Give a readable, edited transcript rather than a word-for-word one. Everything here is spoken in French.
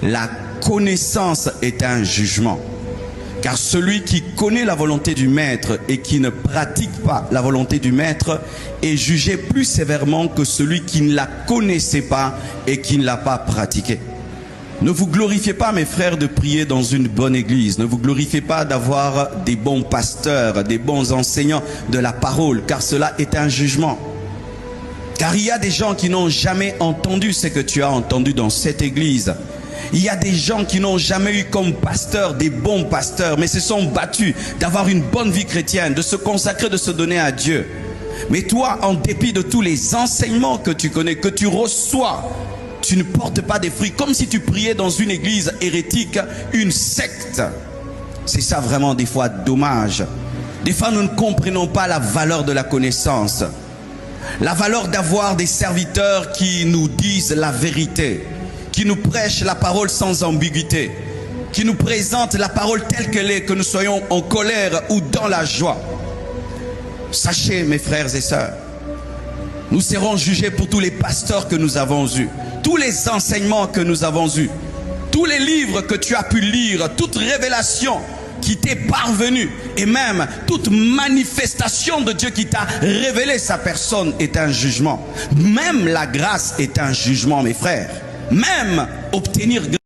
La connaissance est un jugement. Car celui qui connaît la volonté du maître et qui ne pratique pas la volonté du maître est jugé plus sévèrement que celui qui ne la connaissait pas et qui ne l'a pas pratiquée. Ne vous glorifiez pas, mes frères, de prier dans une bonne église. Ne vous glorifiez pas d'avoir des bons pasteurs, des bons enseignants de la parole, car cela est un jugement. Car il y a des gens qui n'ont jamais entendu ce que tu as entendu dans cette église. Il y a des gens qui n'ont jamais eu comme pasteur des bons pasteurs, mais se sont battus d'avoir une bonne vie chrétienne, de se consacrer, de se donner à Dieu. Mais toi, en dépit de tous les enseignements que tu connais, que tu reçois, tu ne portes pas des fruits, comme si tu priais dans une église hérétique, une secte. C'est ça vraiment des fois dommage. Des fois, nous ne comprenons pas la valeur de la connaissance. La valeur d'avoir des serviteurs qui nous disent la vérité, qui nous prêchent la parole sans ambiguïté, qui nous présentent la parole telle qu'elle est, que nous soyons en colère ou dans la joie. Sachez, mes frères et sœurs, nous serons jugés pour tous les pasteurs que nous avons eus, tous les enseignements que nous avons eus, tous les livres que tu as pu lire, toute révélation qui t'est parvenue et même toute manifestation de Dieu qui t'a révélé sa personne est un jugement. Même la grâce est un jugement, mes frères. Même obtenir